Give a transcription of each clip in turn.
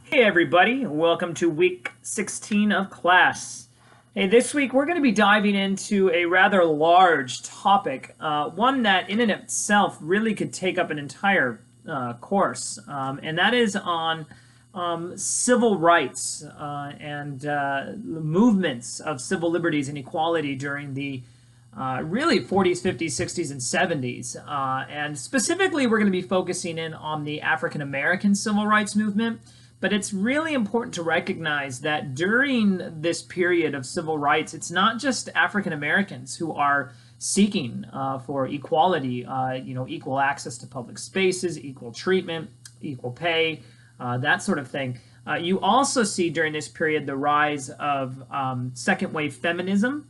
Hey everybody, welcome to week 16 of class. Hey, this week we're going to be diving into a rather large topic, one that in and of itself really could take up an entire course, and that is on civil rights and movements of civil liberties and equality during the really 40s, 50s, 60s, and 70s. And specifically, we're going to be focusing in on the African American civil rights movement. But it's really important to recognize that during this period of civil rights, it's not just African Americans who are seeking for equality, equal access to public spaces, equal treatment, equal pay, that sort of thing. You also see during this period the rise of second wave feminism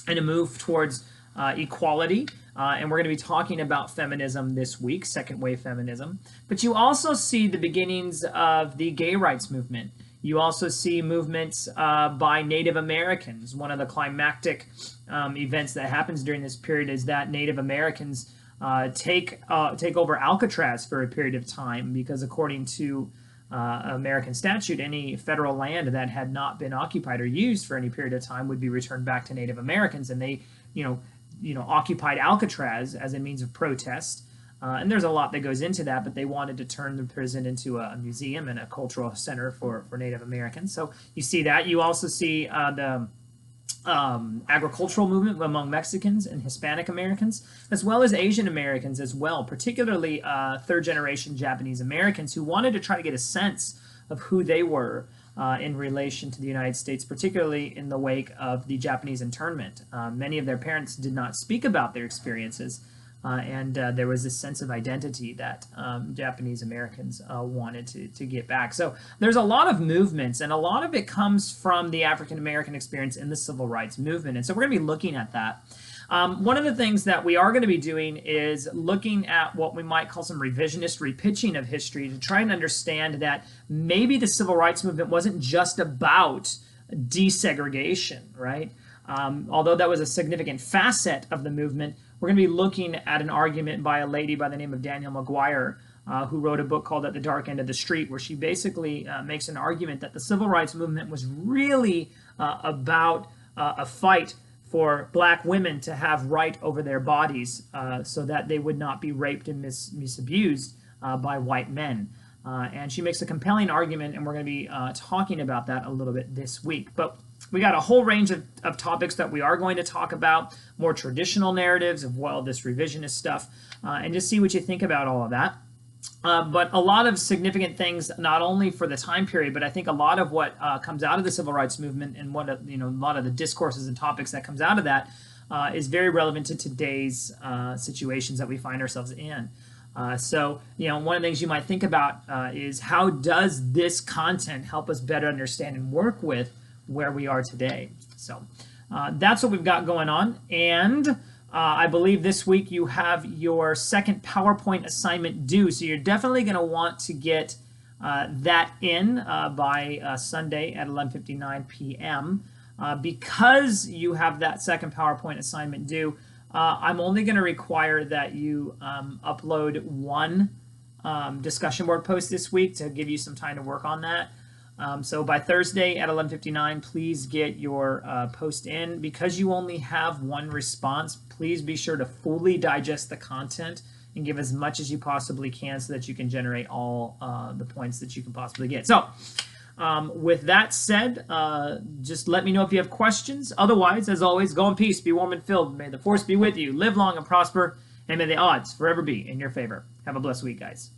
and a move towards equality. And we're going to be talking about feminism this week, second wave feminism. But you also see the beginnings of the gay rights movement. You also see movements by Native Americans. One of the climactic events that happens during this period is that Native Americans take over Alcatraz for a period of time, because according to American statute, any federal land that had not been occupied or used for any period of time would be returned back to Native Americans, and they, occupied Alcatraz as a means of protest. And there's a lot that goes into that, but they wanted to turn the prison into a museum and a cultural center for Native Americans. So you see that. You also see the agricultural movement among Mexicans and Hispanic Americans, as well as Asian Americans as well, particularly third-generation Japanese Americans who wanted to try to get a sense of who they were in relation to the United States, particularly in the wake of the Japanese internment. Many of their parents did not speak about their experiences, and there was this sense of identity that Japanese Americans wanted to get back. So there's a lot of movements, and a lot of it comes from the African American experience in the civil rights movement. And so we're going to be looking at that. One of the things that we are going to be doing is looking at what we might call some revisionist repitching of history to try and understand that maybe the civil rights movement wasn't just about desegregation, right? Although that was a significant facet of the movement, we're going to be looking at an argument by a lady by the name of Danielle McGuire, who wrote a book called At the Dark End of the Street, where she basically makes an argument that the civil rights movement was really about a fight for black women to have right over their bodies so that they would not be raped and misabused by white men. And she makes a compelling argument, and we're going to be talking about that a little bit this week. But we got a whole range of topics that we are going to talk about, more traditional narratives of, well, this revisionist stuff, and just see what you think about all of that. But a lot of significant things, not only for the time period, but I think a lot of what comes out of the civil rights movement and what a lot of the discourses and topics that comes out of that is very relevant to today's situations that we find ourselves in. So one of the things you might think about is, how does this content help us better understand and work with where we are today? So that's what we've got going on. And I believe this week you have your second PowerPoint assignment due, so you're definitely going to want to get that in by Sunday at 11:59 p.m. Because you have that second PowerPoint assignment due, I'm only going to require that you upload one discussion board post this week to give you some time to work on that. So by Thursday at 11:59, please get your post in. Because you only have one response, please be sure to fully digest the content and give as much as you possibly can so that you can generate all the points that you can possibly get. So with that said, just let me know if you have questions. Otherwise, as always, go in peace, be warm and filled. May the force be with you. Live long and prosper, and may the odds forever be in your favor. Have a blessed week, guys.